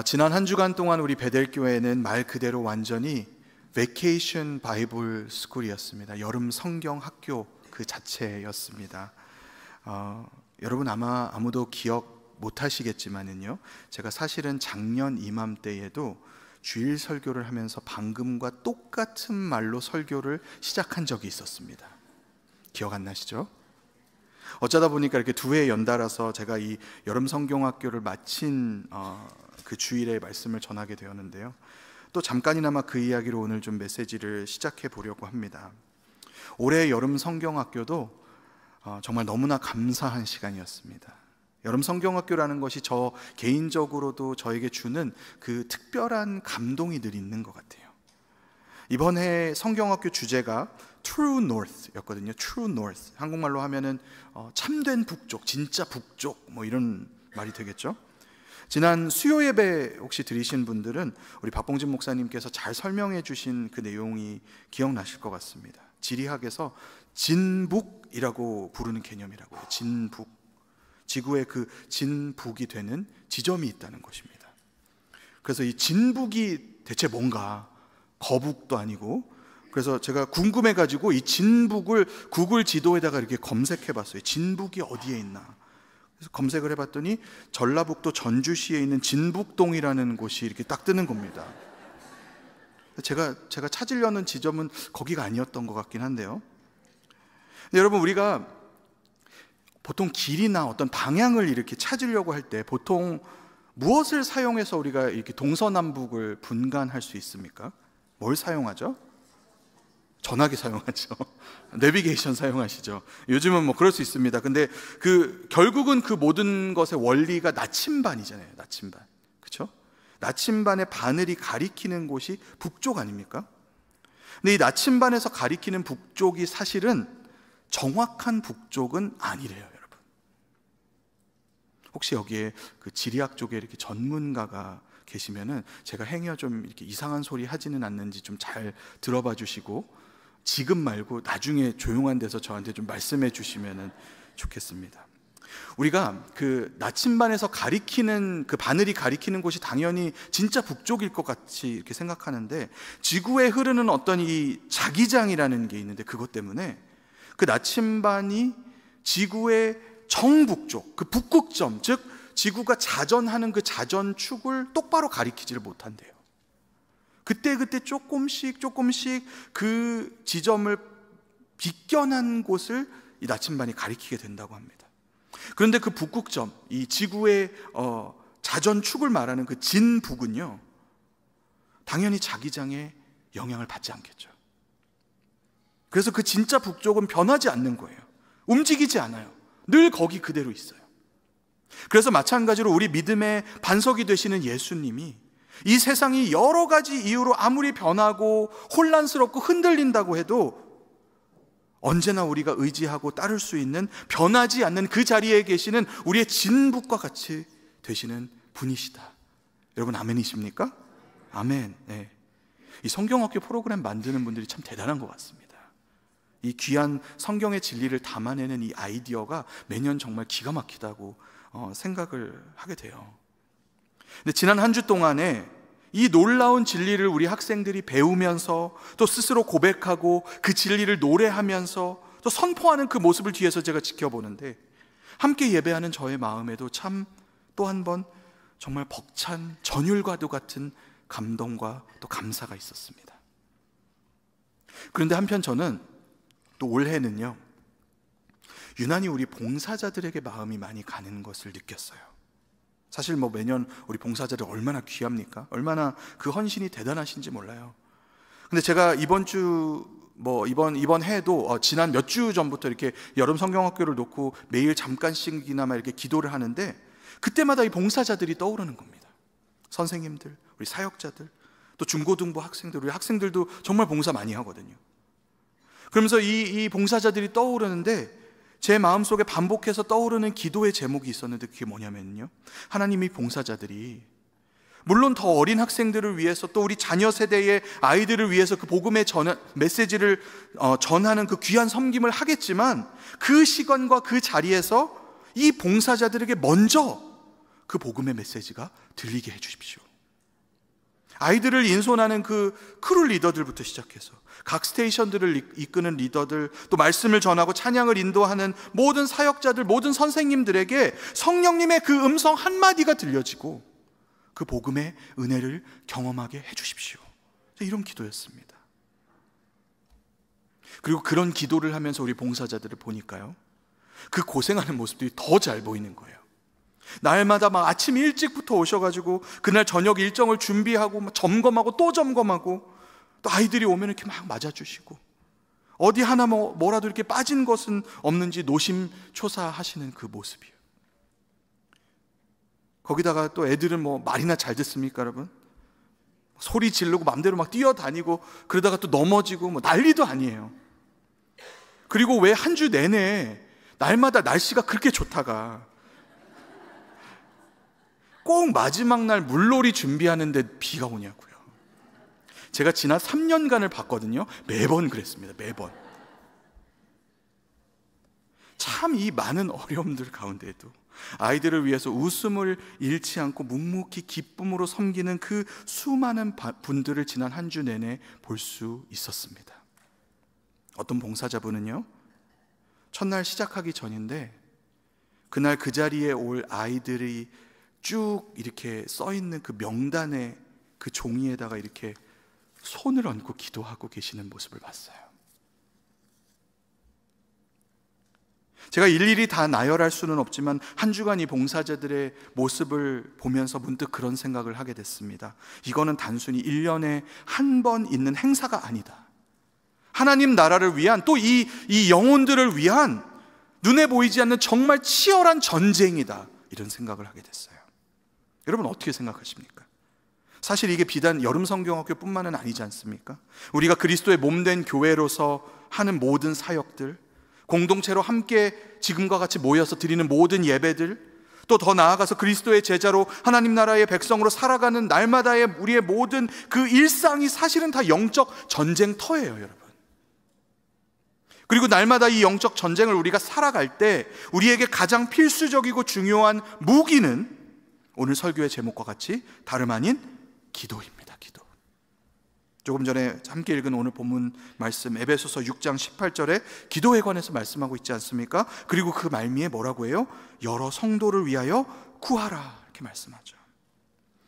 지난 한 주간 동안 우리 베델교회는 말 그대로 완전히 베케이션 바이블 스쿨이었습니다. 여름 성경 학교 그 자체였습니다. 여러분 아마 아무도 기억 못 하시겠지만은요, 제가 사실은 작년 이맘때에도 주일 설교를 하면서 방금과 똑같은 말로 설교를 시작한 적이 있었습니다. 기억 안 나시죠? 어쩌다 보니까 이렇게 두 해 연달아서 제가 이 여름 성경학교를 마친 그 주일에 말씀을 전하게 되었는데요, 또 잠깐이나마 그 이야기로 오늘 좀 메시지를 시작해 보려고 합니다. 올해 여름 성경학교도 정말 너무나 감사한 시간이었습니다. 여름 성경학교라는 것이 저 개인적으로도 저에게 주는 그 특별한 감동이 늘 있는 것 같아요. 이번 해 성경학교 주제가 True North였거든요. True North. 한국말로 하면은 참된 북쪽, 진짜 북쪽, 뭐 이런 말이 되겠죠. 지난 수요 예배 혹시 들으신 분들은 우리 박봉진 목사님께서 잘 설명해 주신 그 내용이 기억나실 것 같습니다. 지리학에서 진북이라고 부르는 개념이라고요. 진북. 지구의 그 진북이 되는 지점이 있다는 것입니다. 그래서 이 진북이 대체 뭔가, 거북도 아니고, 그래서 제가 궁금해가지고 이 진북을 구글 지도에다가 이렇게 검색해봤어요. 진북이 어디에 있나. 그래서 검색을 해봤더니 전라북도 전주시에 있는 진북동이라는 곳이 이렇게 딱 뜨는 겁니다. 제가 찾으려는 지점은 거기가 아니었던 것 같긴 한데요. 근데 여러분, 우리가 보통 길이나 어떤 방향을 이렇게 찾으려고 할 때 보통 무엇을 사용해서 우리가 이렇게 동서남북을 분간할 수 있습니까? 뭘 사용하죠? 전화기 사용하죠. 내비게이션 사용하시죠. 요즘은 뭐 그럴 수 있습니다. 근데 결국은 그 모든 것의 원리가 나침반이잖아요. 나침반. 그렇죠? 나침반의 바늘이 가리키는 곳이 북쪽 아닙니까? 근데 이 나침반에서 가리키는 북쪽이 사실은 정확한 북쪽은 아니래요, 여러분. 혹시 여기에 그 지리학 쪽에 이렇게 전문가가 계시면은 제가 행여 좀 이렇게 이상한 소리 하지는 않는지 좀 잘 들어봐 주시고, 지금 말고 나중에 조용한 데서 저한테 좀 말씀해 주시면은 좋겠습니다. 우리가 그 나침반에서 가리키는 그 바늘이 가리키는 곳이 당연히 진짜 북쪽일 것 같이 이렇게 생각하는데, 지구에 흐르는 어떤 이 자기장이라는 게 있는데, 그것 때문에 그 나침반이 지구의 정북쪽, 그 북극점, 즉 지구가 자전하는 그 자전축을 똑바로 가리키지를 못한대요. 그때 조금씩 그 지점을 비껴난 곳을 이 나침반이 가리키게 된다고 합니다. 그런데 그 북극점, 이 지구의 자전축을 말하는 그 진북은요, 당연히 자기장에 영향을 받지 않겠죠. 그래서 그 진짜 북쪽은 변하지 않는 거예요. 움직이지 않아요. 늘 거기 그대로 있어요. 그래서 마찬가지로 우리 믿음의 반석이 되시는 예수님이 이 세상이 여러 가지 이유로 아무리 변하고 혼란스럽고 흔들린다고 해도 언제나 우리가 의지하고 따를 수 있는, 변하지 않는 그 자리에 계시는 우리의 진북과 같이 되시는 분이시다. 여러분 아멘이십니까? 아멘. 네. 이 성경학교 프로그램 만드는 분들이 참 대단한 것 같습니다. 이 귀한 성경의 진리를 담아내는 이 아이디어가 매년 정말 기가 막히다고 생각을 하게 돼요. 근데 지난 한 주 동안에 이 놀라운 진리를 우리 학생들이 배우면서 또 스스로 고백하고 그 진리를 노래하면서 또 선포하는 그 모습을 뒤에서 제가 지켜보는데, 함께 예배하는 저의 마음에도 참 또 한 번 정말 벅찬 전율과도 같은 감동과 또 감사가 있었습니다. 그런데 한편 저는 또 올해는요, 유난히 우리 봉사자들에게 마음이 많이 가는 것을 느꼈어요. 사실 뭐 매년 우리 봉사자들 얼마나 귀합니까? 얼마나 그 헌신이 대단하신지 몰라요. 근데 제가 이번 해도 지난 몇 주 전부터 이렇게 여름 성경학교를 놓고 매일 잠깐씩이나마 이렇게 기도를 하는데, 그때마다 이 봉사자들이 떠오르는 겁니다. 선생님들, 우리 사역자들, 또 중고등부 학생들, 우리 학생들도 정말 봉사 많이 하거든요. 그러면서 이 봉사자들이 떠오르는데, 제 마음속에 반복해서 떠오르는 기도의 제목이 있었는데, 그게 뭐냐면요, 하나님이 봉사자들이 물론 더 어린 학생들을 위해서, 또 우리 자녀 세대의 아이들을 위해서 그 복음의 메시지를 전하는 그 귀한 섬김을 하겠지만, 그 시간과 그 자리에서 이 봉사자들에게 먼저 그 복음의 메시지가 들리게 해주십시오. 아이들을 인솔하는 그 크루 리더들부터 시작해서 각 스테이션들을 이끄는 리더들, 또 말씀을 전하고 찬양을 인도하는 모든 사역자들, 모든 선생님들에게 성령님의 그 음성 한마디가 들려지고 그 복음의 은혜를 경험하게 해주십시오. 이런 기도였습니다. 그리고 그런 기도를 하면서 우리 봉사자들을 보니까요, 그 고생하는 모습들이 더 잘 보이는 거예요. 날마다 막 아침 일찍부터 오셔가지고 그날 저녁 일정을 준비하고 막 점검하고 또 점검하고, 또 아이들이 오면 이렇게 막 맞아주시고, 어디 하나 뭐라도 이렇게 빠진 것은 없는지 노심초사하시는 그 모습이에요. 거기다가 또 애들은 뭐 말이나 잘 듣습니까, 여러분? 소리 지르고 맘대로 막 뛰어다니고 그러다가 또 넘어지고 뭐 난리도 아니에요. 그리고 왜 한 주 내내 날마다 날씨가 그렇게 좋다가 꼭 마지막 날 물놀이 준비하는데 비가 오냐고요. 제가 지난 3년간을 봤거든요. 매번 그랬습니다. 매번. 참 이 많은 어려움들 가운데에도 아이들을 위해서 웃음을 잃지 않고 묵묵히 기쁨으로 섬기는 그 수많은 분들을 지난 한 주 내내 볼 수 있었습니다. 어떤 봉사자분은요, 첫날 시작하기 전인데 그날 그 자리에 올 아이들이 쭉 이렇게 써 있는 그 명단에, 그 종이에다가 이렇게 손을 얹고 기도하고 계시는 모습을 봤어요. 제가 일일이 다 나열할 수는 없지만 한 주간 이 봉사자들의 모습을 보면서 문득 그런 생각을 하게 됐습니다. 이거는 단순히 1년에 한 번 있는 행사가 아니다. 하나님 나라를 위한, 또 이 영혼들을 위한 눈에 보이지 않는 정말 치열한 전쟁이다, 이런 생각을 하게 됐어요. 여러분 어떻게 생각하십니까? 사실 이게 비단 여름 성경학교뿐만은 아니지 않습니까? 우리가 그리스도의 몸된 교회로서 하는 모든 사역들, 공동체로 함께 지금과 같이 모여서 드리는 모든 예배들, 또 더 나아가서 그리스도의 제자로 하나님 나라의 백성으로 살아가는 날마다의 우리의 모든 그 일상이 사실은 다 영적 전쟁터예요, 여러분. 그리고 날마다 이 영적 전쟁을 우리가 살아갈 때 우리에게 가장 필수적이고 중요한 무기는 오늘 설교의 제목과 같이 다름 아닌 기도입니다. 기도. 조금 전에 함께 읽은 오늘 본문 말씀 에베소서 6장 18절에 기도에 관해서 말씀하고 있지 않습니까? 그리고 그 말미에 뭐라고 해요? 여러 성도를 위하여 구하라, 이렇게 말씀하죠.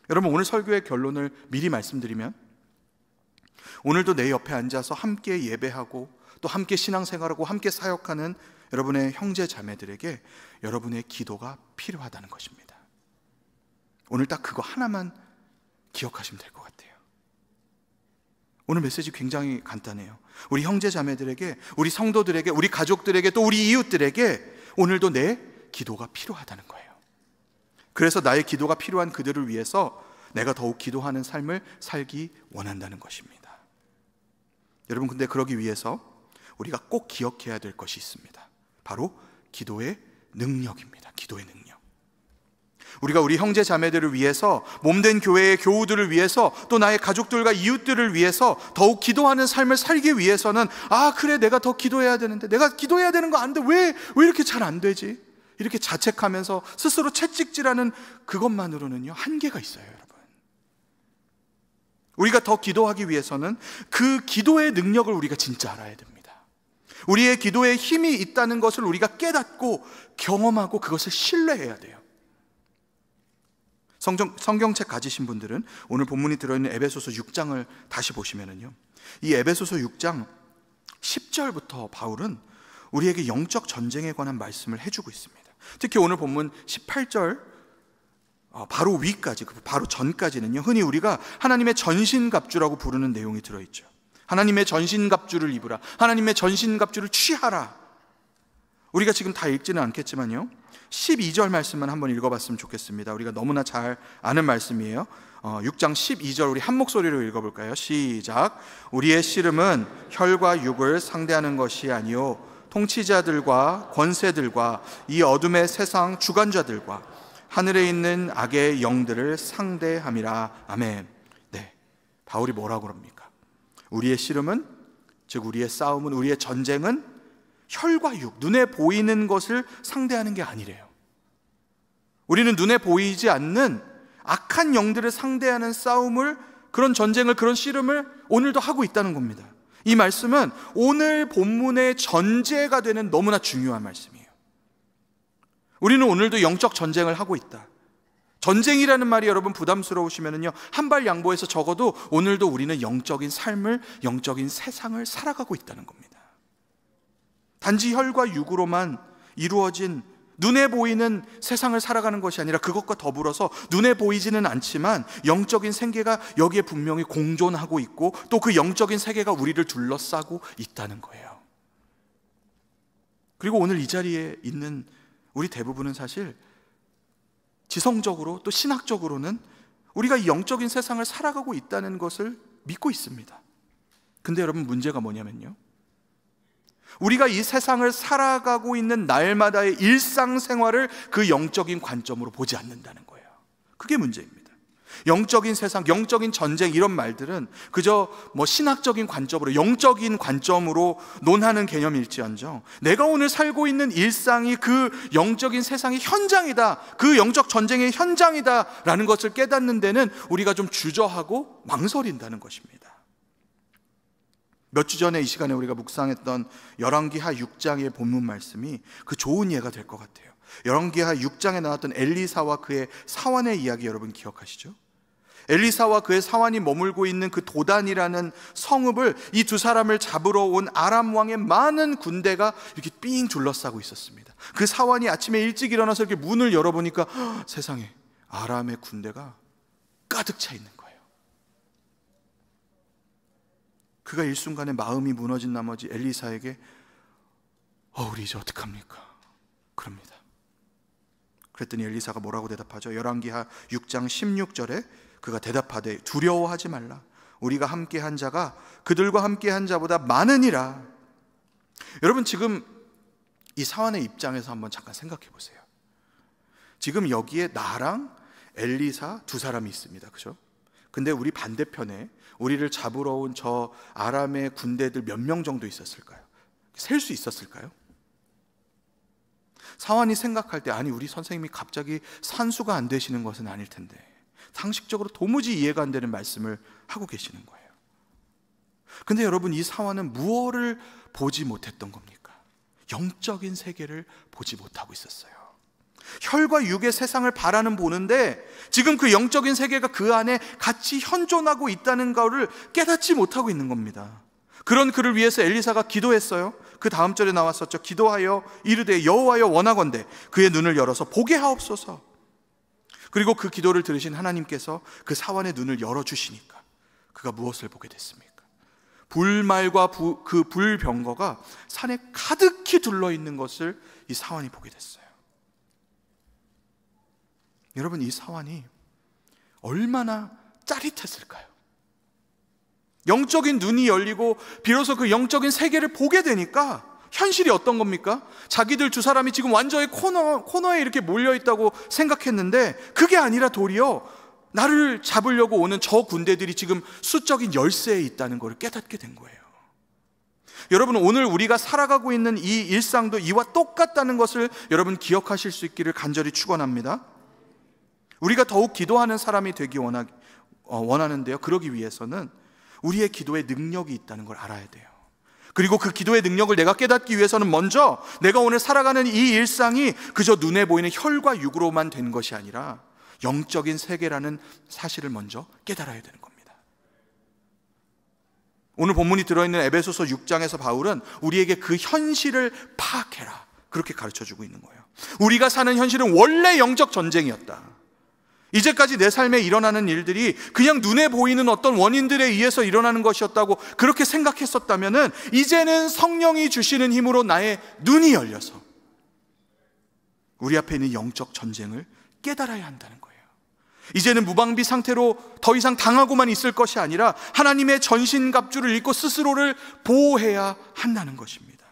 여러분, 오늘 설교의 결론을 미리 말씀드리면, 오늘도 내 옆에 앉아서 함께 예배하고 또 함께 신앙생활하고 함께 사역하는 여러분의 형제 자매들에게 여러분의 기도가 필요하다는 것입니다. 오늘 딱 그거 하나만 기억하시면 될 것 같아요. 오늘 메시지 굉장히 간단해요. 우리 형제 자매들에게, 우리 성도들에게, 우리 가족들에게, 또 우리 이웃들에게 오늘도 내 기도가 필요하다는 거예요. 그래서 나의 기도가 필요한 그들을 위해서 내가 더욱 기도하는 삶을 살기 원한다는 것입니다. 여러분, 근데 그러기 위해서 우리가 꼭 기억해야 될 것이 있습니다. 바로 기도의 능력입니다. 기도의 능력. 우리가 우리 형제 자매들을 위해서, 몸된 교회의 교우들을 위해서, 또 나의 가족들과 이웃들을 위해서 더욱 기도하는 삶을 살기 위해서는, 아 그래, 내가 더 기도해야 되는데, 내가 기도해야 되는 거 아는데 왜 이렇게 잘 안 되지? 이렇게 자책하면서 스스로 채찍질하는 그것만으로는요, 한계가 있어요, 여러분. 우리가 더 기도하기 위해서는 그 기도의 능력을 우리가 진짜 알아야 됩니다. 우리의 기도에 힘이 있다는 것을 우리가 깨닫고 경험하고 그것을 신뢰해야 돼요. 성경책 가지신 분들은 오늘 본문이 들어있는 에베소서 6장을 다시 보시면은요, 이 에베소서 6장 10절부터 바울은 우리에게 영적 전쟁에 관한 말씀을 해주고 있습니다. 특히 오늘 본문 18절 바로 위까지, 바로 전까지는요, 흔히 우리가 하나님의 전신갑주라고 부르는 내용이 들어있죠. 하나님의 전신갑주를 입으라, 하나님의 전신갑주를 취하라. 우리가 지금 다 읽지는 않겠지만요, 12절 말씀만 한번 읽어봤으면 좋겠습니다. 우리가 너무나 잘 아는 말씀이에요. 6장 12절 우리 한 목소리로 읽어볼까요? 시작. 우리의 씨름은 혈과 육을 상대하는 것이 아니요 통치자들과 권세들과 이 어둠의 세상 주관자들과 하늘에 있는 악의 영들을 상대함이라. 아멘. 네, 바울이 뭐라고 합니까? 우리의 씨름은, 즉 우리의 싸움은, 우리의 전쟁은 혈과 육, 눈에 보이는 것을 상대하는 게 아니래요. 우리는 눈에 보이지 않는 악한 영들을 상대하는 싸움을, 그런 전쟁을, 그런 씨름을 오늘도 하고 있다는 겁니다. 이 말씀은 오늘 본문의 전제가 되는 너무나 중요한 말씀이에요. 우리는 오늘도 영적 전쟁을 하고 있다. 전쟁이라는 말이 여러분 부담스러우시면요, 한 발 양보해서 적어도 오늘도 우리는 영적인 삶을, 영적인 세상을 살아가고 있다는 겁니다. 단지 혈과 육으로만 이루어진 눈에 보이는 세상을 살아가는 것이 아니라 그것과 더불어서 눈에 보이지는 않지만 영적인 세계가 여기에 분명히 공존하고 있고 또 그 영적인 세계가 우리를 둘러싸고 있다는 거예요. 그리고 오늘 이 자리에 있는 우리 대부분은 사실 지성적으로 또 신학적으로는 우리가 이 영적인 세상을 살아가고 있다는 것을 믿고 있습니다. 근데 여러분, 문제가 뭐냐면요, 우리가 이 세상을 살아가고 있는 날마다의 일상생활을 그 영적인 관점으로 보지 않는다는 거예요. 그게 문제입니다. 영적인 세상, 영적인 전쟁, 이런 말들은 그저 신학적인 관점으로, 영적인 관점으로 논하는 개념일지언정 내가 오늘 살고 있는 일상이 그 영적인 세상의 현장이다, 그 영적 전쟁의 현장이다 라는 것을 깨닫는 데는 우리가 좀 주저하고 망설인다는 것입니다. 몇 주 전에 이 시간에 우리가 묵상했던 열왕기하 6장의 본문 말씀이 그 좋은 예가 될 것 같아요. 열왕기하 6장에 나왔던 엘리사와 그의 사환의 이야기 여러분 기억하시죠? 엘리사와 그의 사환이 머물고 있는 그 도단이라는 성읍을 이 두 사람을 잡으러 온 아람 왕의 많은 군대가 이렇게 삥 둘러싸고 있었습니다. 그 사환이 아침에 일찍 일어나서 이렇게 문을 열어보니까 세상에 아람의 군대가 가득 차 있는 거예요. 그가 일순간에 마음이 무너진 나머지 엘리사에게 우리 이제 어떡합니까? 그럽니다. 그랬더니 엘리사가 뭐라고 대답하죠? 열왕기하 6장 16절에 그가 대답하되 두려워하지 말라. 우리가 함께한 자가 그들과 함께한 자보다 많으니라. 여러분, 지금 이 사환의 입장에서 한번 잠깐 생각해 보세요. 지금 여기에 나랑 엘리사 두 사람이 있습니다. 그죠? 근데 우리 반대편에 우리를 잡으러 온 저 아람의 군대들 몇 명 정도 있었을까요? 셀 수 있었을까요? 사환이 생각할 때, 아니 우리 선생님이 갑자기 산수가 안 되시는 것은 아닐 텐데, 상식적으로 도무지 이해가 안 되는 말씀을 하고 계시는 거예요. 근데 여러분, 이 사환은 무엇을 보지 못했던 겁니까? 영적인 세계를 보지 못하고 있었어요. 혈과 육의 세상을 바라는 보는데 지금 그 영적인 세계가 그 안에 같이 현존하고 있다는 것을 깨닫지 못하고 있는 겁니다. 그런 그를 위해서 엘리사가 기도했어요. 그 다음 절에 나왔었죠. 기도하여 이르되 여호와여 원하건대 그의 눈을 열어서 보게 하옵소서. 그리고 그 기도를 들으신 하나님께서 그 사환의 눈을 열어주시니까 그가 무엇을 보게 됐습니까? 불말과 그 불병거가 산에 가득히 둘러있는 것을 이 사환이 보게 됐어요. 여러분, 이 사환이 얼마나 짜릿했을까요? 영적인 눈이 열리고 비로소 그 영적인 세계를 보게 되니까 현실이 어떤 겁니까? 자기들 두 사람이 지금 완전히 코너에 이렇게 몰려있다고 생각했는데 그게 아니라 도리어 나를 잡으려고 오는 저 군대들이 지금 수적인 열세에 있다는 걸 깨닫게 된 거예요. 여러분, 오늘 우리가 살아가고 있는 이 일상도 이와 똑같다는 것을 여러분 기억하실 수 있기를 간절히 축원합니다. 우리가 더욱 기도하는 사람이 되기 원하는데요, 그러기 위해서는 우리의 기도에 능력이 있다는 걸 알아야 돼요. 그리고 그 기도의 능력을 내가 깨닫기 위해서는 먼저 내가 오늘 살아가는 이 일상이 그저 눈에 보이는 혈과 육으로만 된 것이 아니라 영적인 세계라는 사실을 먼저 깨달아야 되는 겁니다. 오늘 본문이 들어있는 에베소서 6장에서 바울은 우리에게 그 현실을 파악해라, 그렇게 가르쳐주고 있는 거예요. 우리가 사는 현실은 원래 영적 전쟁이었다. 이제까지 내 삶에 일어나는 일들이 그냥 눈에 보이는 어떤 원인들에 의해서 일어나는 것이었다고 그렇게 생각했었다면은 이제는 성령이 주시는 힘으로 나의 눈이 열려서 우리 앞에 있는 영적 전쟁을 깨달아야 한다는 거예요. 이제는 무방비 상태로 더 이상 당하고만 있을 것이 아니라 하나님의 전신갑주를 입고 스스로를 보호해야 한다는 것입니다.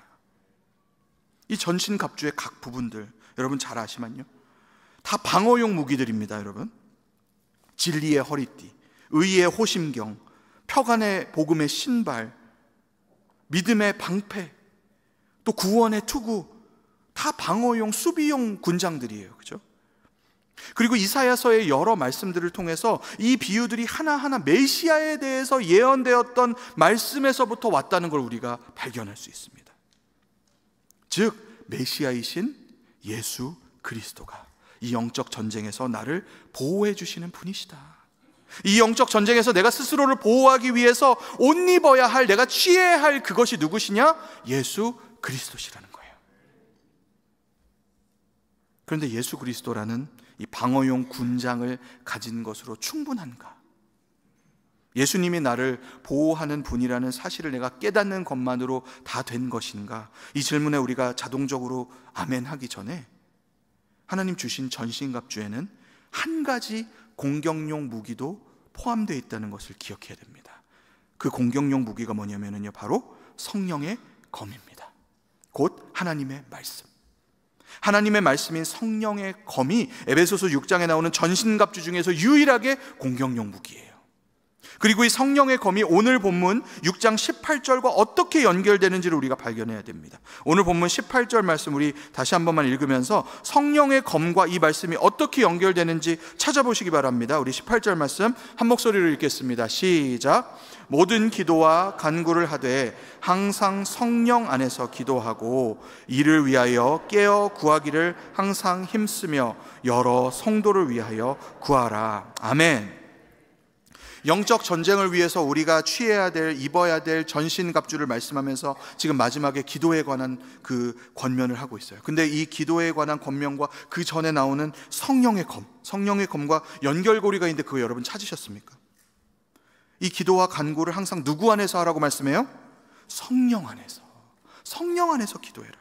이 전신갑주의 각 부분들 여러분 잘 아시만요, 다 방어용 무기들입니다. 여러분, 진리의 허리띠, 의의 호심경, 평안의 복음의 신발, 믿음의 방패, 또 구원의 투구, 다 방어용 수비용 군장들이에요. 그죠? 그리고 이사야서의 여러 말씀들을 통해서 이 비유들이 하나하나 메시아에 대해서 예언되었던 말씀에서부터 왔다는 걸 우리가 발견할 수 있습니다. 즉 메시아이신 예수 그리스도가 이 영적 전쟁에서 나를 보호해 주시는 분이시다. 이 영적 전쟁에서 내가 스스로를 보호하기 위해서 옷 입어야 할, 내가 취해야 할 그것이 누구시냐? 예수 그리스도시라는 거예요. 그런데 예수 그리스도라는 이 방어용 군장을 가진 것으로 충분한가? 예수님이 나를 보호하는 분이라는 사실을 내가 깨닫는 것만으로 다 된 것인가? 이 질문에 우리가 자동적으로 아멘 하기 전에 하나님 주신 전신갑주에는 한 가지 공격용 무기도 포함되어 있다는 것을 기억해야 됩니다. 그 공격용 무기가 뭐냐면요, 바로 성령의 검입니다. 곧 하나님의 말씀. 하나님의 말씀인 성령의 검이 에베소서 6장에 나오는 전신갑주 중에서 유일하게 공격용 무기예요. 그리고 이 성령의 검이 오늘 본문 6장 18절과 어떻게 연결되는지를 우리가 발견해야 됩니다. 오늘 본문 18절 말씀 우리 다시 한 번만 읽으면서 성령의 검과 이 말씀이 어떻게 연결되는지 찾아보시기 바랍니다. 우리 18절 말씀 한 목소리로 읽겠습니다. 시작. 모든 기도와 간구를 하되 항상 성령 안에서 기도하고 이를 위하여 깨어 구하기를 항상 힘쓰며 여러 성도를 위하여 구하라. 아멘. 영적 전쟁을 위해서 우리가 취해야 될, 입어야 될 전신갑주를 말씀하면서 지금 마지막에 기도에 관한 그 권면을 하고 있어요. 근데 이 기도에 관한 권면과 그 전에 나오는 성령의 검, 성령의 검과 연결고리가 있는데 그거 여러분 찾으셨습니까? 이 기도와 간구를 항상 누구 안에서 하라고 말씀해요? 성령 안에서. 성령 안에서 기도해라.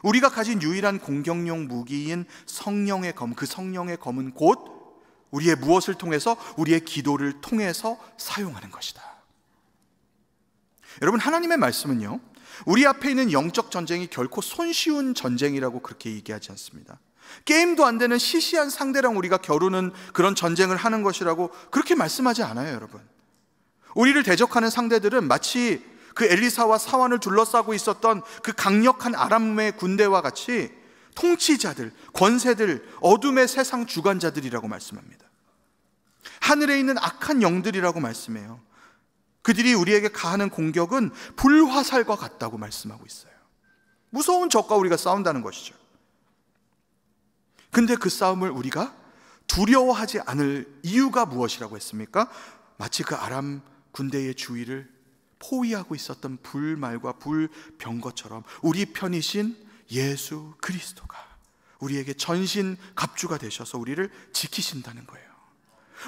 우리가 가진 유일한 공격용 무기인 성령의 검, 그 성령의 검은 곧 우리의 무엇을 통해서? 우리의 기도를 통해서 사용하는 것이다. 여러분, 하나님의 말씀은요, 우리 앞에 있는 영적 전쟁이 결코 손쉬운 전쟁이라고 그렇게 얘기하지 않습니다. 게임도 안 되는 시시한 상대랑 우리가 겨루는 그런 전쟁을 하는 것이라고 그렇게 말씀하지 않아요, 여러분. 우리를 대적하는 상대들은 마치 그 엘리사와 사환을 둘러싸고 있었던 그 강력한 아람의 군대와 같이 통치자들, 권세들, 어둠의 세상 주관자들이라고 말씀합니다. 하늘에 있는 악한 영들이라고 말씀해요. 그들이 우리에게 가하는 공격은 불화살과 같다고 말씀하고 있어요. 무서운 적과 우리가 싸운다는 것이죠. 근데 그 싸움을 우리가 두려워하지 않을 이유가 무엇이라고 했습니까? 마치 그 아람 군대의 주위를 포위하고 있었던 불말과 불병 것처럼 우리 편이신 예수 그리스도가 우리에게 전신 갑주가 되셔서 우리를 지키신다는 거예요.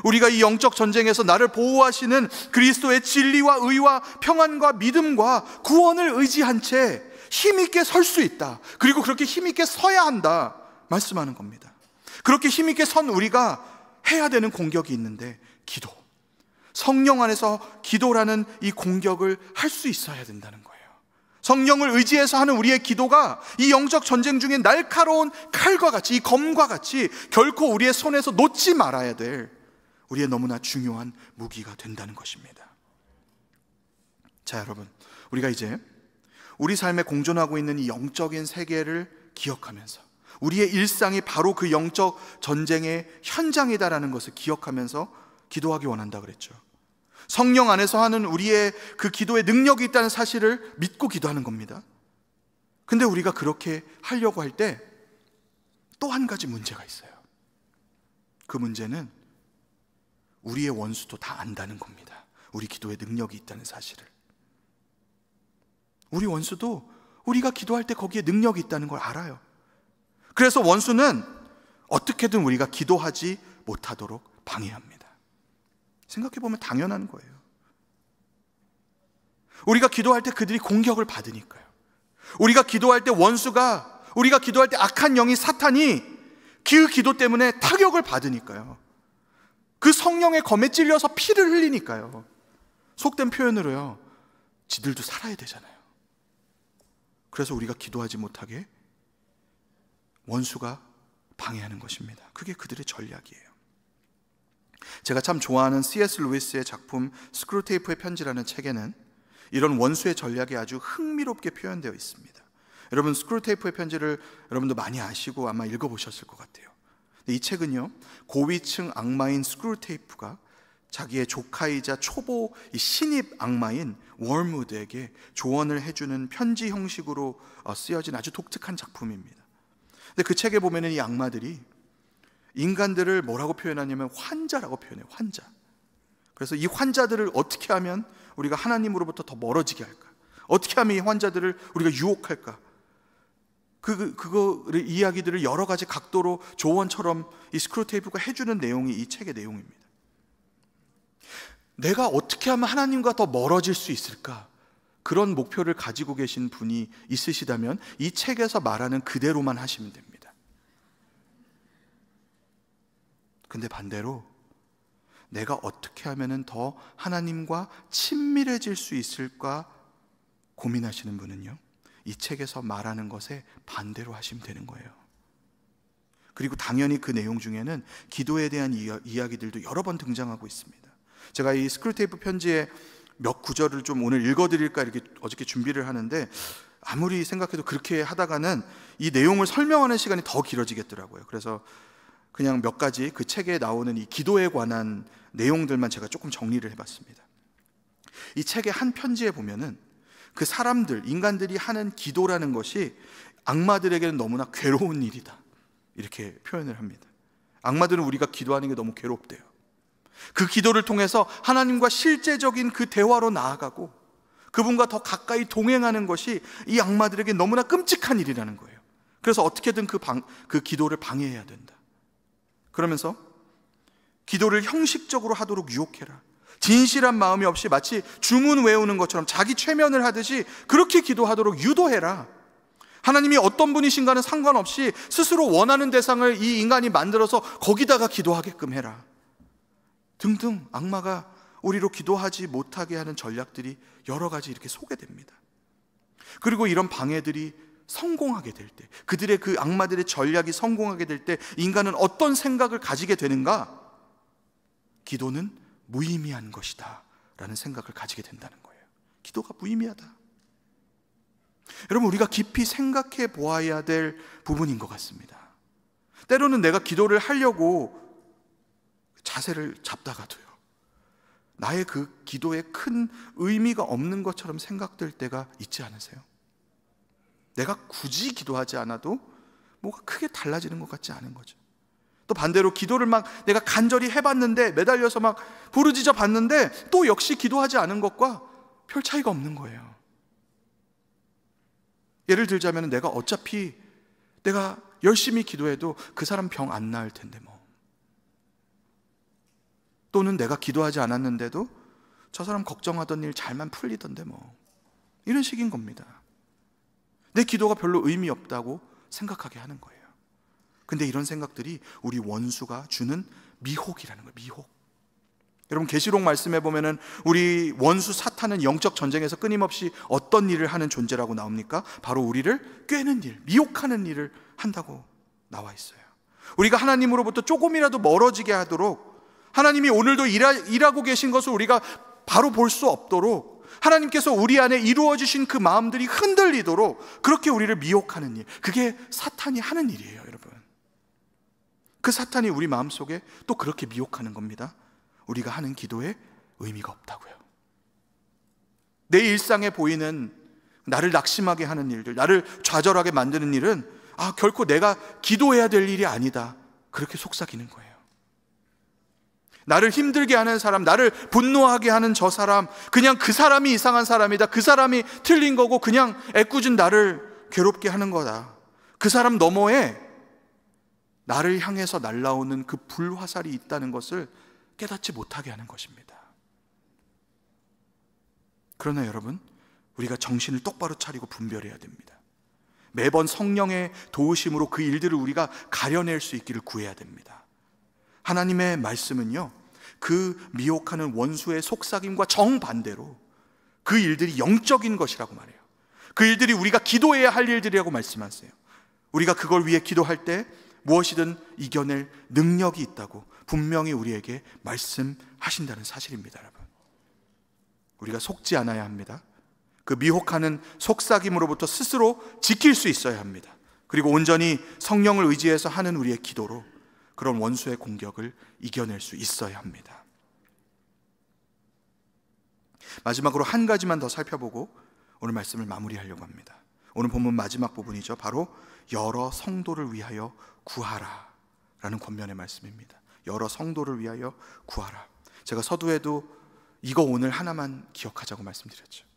우리가 이 영적 전쟁에서 나를 보호하시는 그리스도의 진리와 의와 평안과 믿음과 구원을 의지한 채 힘있게 설 수 있다. 그리고 그렇게 힘있게 서야 한다 말씀하는 겁니다. 그렇게 힘있게 선 우리가 해야 되는 공격이 있는데, 기도, 성령 안에서 기도라는 이 공격을 할 수 있어야 된다는 거예요. 성령을 의지해서 하는 우리의 기도가 이 영적 전쟁 중에 날카로운 칼과 같이, 이 검과 같이 결코 우리의 손에서 놓지 말아야 될 우리의 너무나 중요한 무기가 된다는 것입니다. 자, 여러분, 우리가 이제 우리 삶에 공존하고 있는 이 영적인 세계를 기억하면서 우리의 일상이 바로 그 영적 전쟁의 현장이다라는 것을 기억하면서 기도하기 원한다 그랬죠. 성령 안에서 하는 우리의 그 기도에 능력이 있다는 사실을 믿고 기도하는 겁니다. 근데 우리가 그렇게 하려고 할 때 또 한 가지 문제가 있어요. 그 문제는 우리의 원수도 다 안다는 겁니다. 우리 기도에 능력이 있다는 사실을. 우리 원수도 우리가 기도할 때 거기에 능력이 있다는 걸 알아요. 그래서 원수는 어떻게든 우리가 기도하지 못하도록 방해합니다. 생각해보면 당연한 거예요. 우리가 기도할 때 그들이 공격을 받으니까요. 우리가 기도할 때 원수가, 우리가 기도할 때 악한 영이, 사탄이 그 기도 때문에 타격을 받으니까요. 그 성령의 검에 찔려서 피를 흘리니까요. 속된 표현으로요, 지들도 살아야 되잖아요. 그래서 우리가 기도하지 못하게 원수가 방해하는 것입니다. 그게 그들의 전략이에요. 제가 참 좋아하는 C.S. 루이스의 작품 스크루테이프의 편지라는 책에는 이런 원수의 전략이 아주 흥미롭게 표현되어 있습니다. 여러분 스크루테이프의 편지를 여러분도 많이 아시고 아마 읽어보셨을 것 같아요. 근데 이 책은요, 고위층 악마인 스크루테이프가 자기의 조카이자 초보 신입 악마인 월무드에게 조언을 해주는 편지 형식으로 쓰여진 아주 독특한 작품입니다. 근데 그 책에 보면은 이 악마들이 인간들을 뭐라고 표현하냐면 환자라고 표현해요. 환자. 그래서 이 환자들을 어떻게 하면 우리가 하나님으로부터 더 멀어지게 할까? 어떻게 하면 이 환자들을 우리가 유혹할까? 그거를 이야기들을 여러 가지 각도로 조언처럼 이 스크루테이프가 해주는 내용이 이 책의 내용입니다. 내가 어떻게 하면 하나님과 더 멀어질 수 있을까? 그런 목표를 가지고 계신 분이 있으시다면 이 책에서 말하는 그대로만 하시면 됩니다. 근데 반대로 내가 어떻게 하면 더 하나님과 친밀해질 수 있을까 고민하시는 분은요, 이 책에서 말하는 것에 반대로 하시면 되는 거예요. 그리고 당연히 그 내용 중에는 기도에 대한 이야기들도 여러 번 등장하고 있습니다. 제가 이 스크루테이프 편지의 몇 구절을 좀 오늘 읽어드릴까 이렇게 어저께 준비를 하는데, 아무리 생각해도 그렇게 하다가는 이 내용을 설명하는 시간이 더 길어지겠더라고요. 그래서 그냥 몇 가지 그 책에 나오는 이 기도에 관한 내용들만 제가 조금 정리를 해봤습니다. 이 책의 한 편지에 보면은 그 사람들, 인간들이 하는 기도라는 것이 악마들에게는 너무나 괴로운 일이다, 이렇게 표현을 합니다. 악마들은 우리가 기도하는 게 너무 괴롭대요. 그 기도를 통해서 하나님과 실제적인 그 대화로 나아가고 그분과 더 가까이 동행하는 것이 이 악마들에게 너무나 끔찍한 일이라는 거예요. 그래서 어떻게든 그 기도를 방해해야 된다. 그러면서 기도를 형식적으로 하도록 유혹해라. 진실한 마음이 없이 마치 주문 외우는 것처럼 자기 최면을 하듯이 그렇게 기도하도록 유도해라. 하나님이 어떤 분이신가는 상관없이 스스로 원하는 대상을 이 인간이 만들어서 거기다가 기도하게끔 해라. 등등 악마가 우리로 기도하지 못하게 하는 전략들이 여러 가지 이렇게 소개됩니다. 그리고 이런 방해들이 성공하게 될 때, 그들의 그 악마들의 전략이 성공하게 될 때 인간은 어떤 생각을 가지게 되는가? 기도는 무의미한 것이다 라는 생각을 가지게 된다는 거예요. 기도가 무의미하다. 여러분, 우리가 깊이 생각해 보아야 될 부분인 것 같습니다. 때로는 내가 기도를 하려고 자세를 잡다가도요, 나의 그 기도에 큰 의미가 없는 것처럼 생각될 때가 있지 않으세요? 내가 굳이 기도하지 않아도 뭐가 크게 달라지는 것 같지 않은 거죠. 또 반대로 기도를 막 내가 간절히 해봤는데, 매달려서 막 부르짖어 봤는데 또 역시 기도하지 않은 것과 별 차이가 없는 거예요. 예를 들자면 내가 어차피 내가 열심히 기도해도 그 사람 병 안 나을 텐데 뭐, 또는 내가 기도하지 않았는데도 저 사람 걱정하던 일 잘만 풀리던데 뭐, 이런 식인 겁니다. 내 기도가 별로 의미 없다고 생각하게 하는 거예요. 근데 이런 생각들이 우리 원수가 주는 미혹이라는 거예요. 미혹. 여러분, 계시록 말씀해 보면은 우리 원수 사탄은 영적 전쟁에서 끊임없이 어떤 일을 하는 존재라고 나옵니까? 바로 우리를 꿰는 일, 미혹하는 일을 한다고 나와 있어요. 우리가 하나님으로부터 조금이라도 멀어지게 하도록, 하나님이 오늘도 일하고 계신 것을 우리가 바로 볼 수 없도록, 하나님께서 우리 안에 이루어 주신 그 마음들이 흔들리도록 그렇게 우리를 미혹하는 일, 그게 사탄이 하는 일이에요. 여러분, 그 사탄이 우리 마음속에 또 그렇게 미혹하는 겁니다. 우리가 하는 기도에 의미가 없다고요. 내 일상에 보이는 나를 낙심하게 하는 일들, 나를 좌절하게 만드는 일은 결코 내가 기도해야 될 일이 아니다, 그렇게 속삭이는 거예요. 나를 힘들게 하는 사람, 나를 분노하게 하는 저 사람, 그냥 그 사람이 이상한 사람이다, 그 사람이 틀린 거고 그냥 애꿎은 나를 괴롭게 하는 거다, 그 사람 너머에 나를 향해서 날아오는 그 불화살이 있다는 것을 깨닫지 못하게 하는 것입니다. 그러나 여러분, 우리가 정신을 똑바로 차리고 분별해야 됩니다. 매번 성령의 도우심으로 그 일들을 우리가 가려낼 수 있기를 구해야 됩니다. 하나님의 말씀은요, 그 미혹하는 원수의 속삭임과 정반대로 그 일들이 영적인 것이라고 말해요. 그 일들이 우리가 기도해야 할 일들이라고 말씀하세요. 우리가 그걸 위해 기도할 때 무엇이든 이겨낼 능력이 있다고 분명히 우리에게 말씀하신다는 사실입니다. 여러분, 우리가 속지 않아야 합니다. 그 미혹하는 속삭임으로부터 스스로 지킬 수 있어야 합니다. 그리고 온전히 성령을 의지해서 하는 우리의 기도로 그런 원수의 공격을 이겨낼 수 있어야 합니다. 마지막으로 한 가지만 더 살펴보고 오늘 말씀을 마무리하려고 합니다. 오늘 본문 마지막 부분이죠. 바로 여러 성도를 위하여 구하라 라는 권면의 말씀입니다. 여러 성도를 위하여 구하라. 제가 서두에도 이거 오늘 하나만 기억하자고 말씀드렸죠.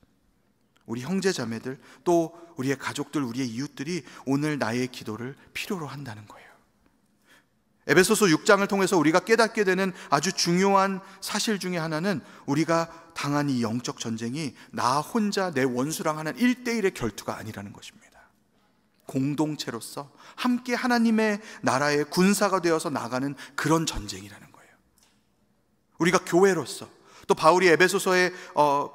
우리 형제 자매들, 또 우리의 가족들, 우리의 이웃들이 오늘 나의 기도를 필요로 한다는 거예요. 에베소서 6장을 통해서 우리가 깨닫게 되는 아주 중요한 사실 중에 하나는 우리가 당한 이 영적 전쟁이 나 혼자 내 원수랑 하는 1대1의 결투가 아니라는 것입니다. 공동체로서 함께 하나님의 나라의 군사가 되어서 나가는 그런 전쟁이라는 거예요. 우리가 교회로서, 또 바울이 에베소서에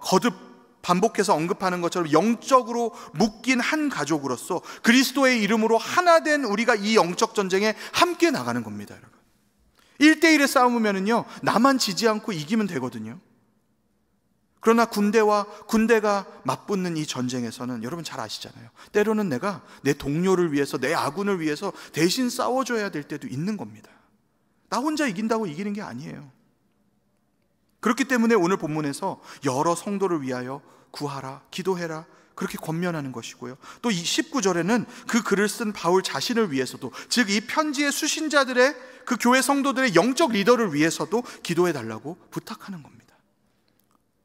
거듭 반복해서 언급하는 것처럼 영적으로 묶인 한 가족으로서 그리스도의 이름으로 하나 된 우리가 이 영적 전쟁에 함께 나가는 겁니다, 여러분. 1대1의 싸움이면은요, 나만 지지 않고 이기면 되거든요. 그러나 군대가 맞붙는 이 전쟁에서는 여러분 잘 아시잖아요. 때로는 내가 내 동료를 위해서, 내 아군을 위해서 대신 싸워줘야 될 때도 있는 겁니다. 나 혼자 이긴다고 이기는 게 아니에요. 그렇기 때문에 오늘 본문에서 여러 성도를 위하여 구하라, 기도해라, 그렇게 권면하는 것이고요. 또 이 19절에는 그 글을 쓴 바울 자신을 위해서도, 즉 이 편지의 수신자들의, 그 교회 성도들의 영적 리더를 위해서도 기도해 달라고 부탁하는 겁니다.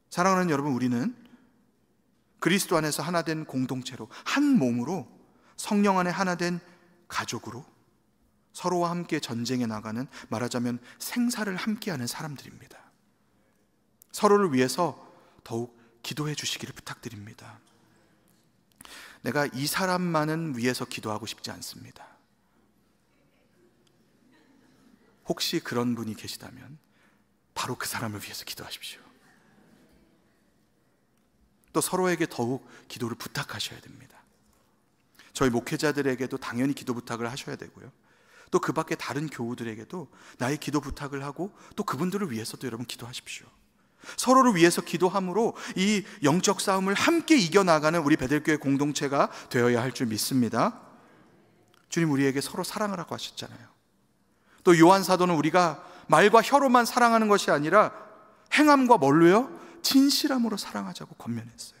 사랑하는 여러분, 우리는 그리스도 안에서 하나 된 공동체로, 한 몸으로, 성령 안에 하나 된 가족으로 서로와 함께 전쟁에 나가는, 말하자면 생사를 함께하는 사람들입니다. 서로를 위해서 더욱 기도해 주시기를 부탁드립니다. 내가 이 사람만은 위해서 기도하고 싶지 않습니다. 혹시 그런 분이 계시다면 바로 그 사람을 위해서 기도하십시오. 또 서로에게 더욱 기도를 부탁하셔야 됩니다. 저희 목회자들에게도 당연히 기도 부탁을 하셔야 되고요. 또 그 밖에 다른 교우들에게도 나의 기도 부탁을 하고, 또 그분들을 위해서도 여러분 기도하십시오. 서로를 위해서 기도함으로 이 영적 싸움을 함께 이겨나가는 우리 베델교회 공동체가 되어야 할 줄 믿습니다. 주님 우리에게 서로 사랑하라고 하셨잖아요. 또 요한 사도는 우리가 말과 혀로만 사랑하는 것이 아니라 행함과 뭘로요? 진실함으로 사랑하자고 권면했어요.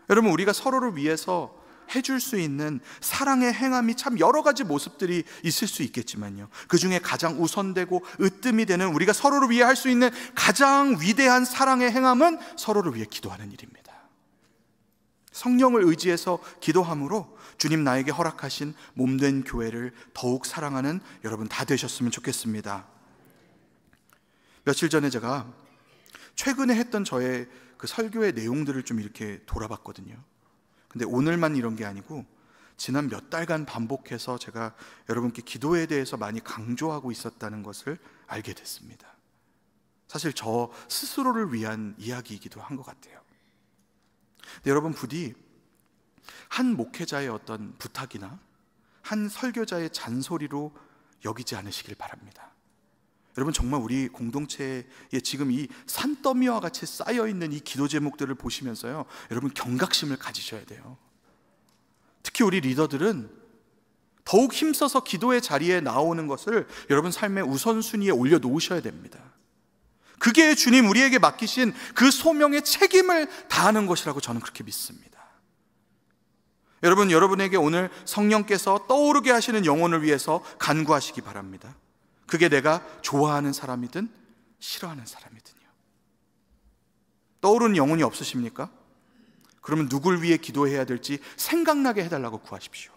여러분, 우리가 서로를 위해서 해줄 수 있는 사랑의 행함이 참 여러 가지 모습들이 있을 수 있겠지만요, 그 중에 가장 우선되고 으뜸이 되는, 우리가 서로를 위해 할 수 있는 가장 위대한 사랑의 행함은 서로를 위해 기도하는 일입니다. 성령을 의지해서 기도함으로 주님 나에게 허락하신 몸된 교회를 더욱 사랑하는 여러분 다 되셨으면 좋겠습니다. 며칠 전에 제가 최근에 했던 저의 그 설교의 내용들을 좀 이렇게 돌아봤거든요. 근데 오늘만 이런 게 아니고 지난 몇 달간 반복해서 제가 여러분께 기도에 대해서 많이 강조하고 있었다는 것을 알게 됐습니다. 사실 저 스스로를 위한 이야기이기도 한 것 같아요. 근데 여러분, 부디 한 목회자의 어떤 부탁이나 한 설교자의 잔소리로 여기지 않으시길 바랍니다. 여러분, 정말 우리 공동체에 지금 이 산더미와 같이 쌓여있는 이 기도 제목들을 보시면서요, 여러분 경각심을 가지셔야 돼요. 특히 우리 리더들은 더욱 힘써서 기도의 자리에 나오는 것을 여러분 삶의 우선순위에 올려놓으셔야 됩니다. 그게 주님 우리에게 맡기신 그 소명의 책임을 다하는 것이라고 저는 그렇게 믿습니다. 여러분, 여러분에게 오늘 성령께서 떠오르게 하시는 영혼을 위해서 간구하시기 바랍니다. 그게 내가 좋아하는 사람이든 싫어하는 사람이든요. 떠오르는 영혼이 없으십니까? 그러면 누굴 위해 기도해야 될지 생각나게 해달라고 구하십시오.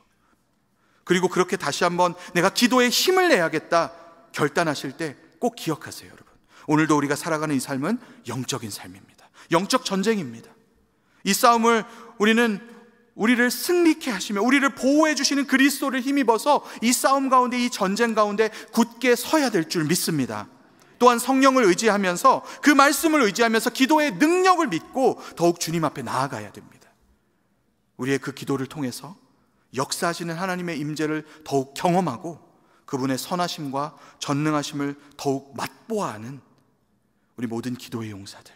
그리고 그렇게 다시 한번 내가 기도에 힘을 내야겠다 결단하실 때 꼭 기억하세요, 여러분. 오늘도 우리가 살아가는 이 삶은 영적인 삶입니다. 영적 전쟁입니다. 이 싸움을 우리를 승리케 하시며 우리를 보호해 주시는 그리스도를 힘입어서 이 싸움 가운데, 이 전쟁 가운데 굳게 서야 될 줄 믿습니다. 또한 성령을 의지하면서, 그 말씀을 의지하면서 기도의 능력을 믿고 더욱 주님 앞에 나아가야 됩니다. 우리의 그 기도를 통해서 역사하시는 하나님의 임재를 더욱 경험하고 그분의 선하심과 전능하심을 더욱 맛보아 하는 우리 모든 기도의 용사들,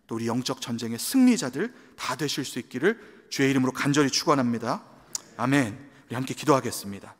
또 우리 영적 전쟁의 승리자들 다 되실 수 있기를 주의 이름으로 간절히 축원합니다. 아멘. 우리 함께 기도하겠습니다.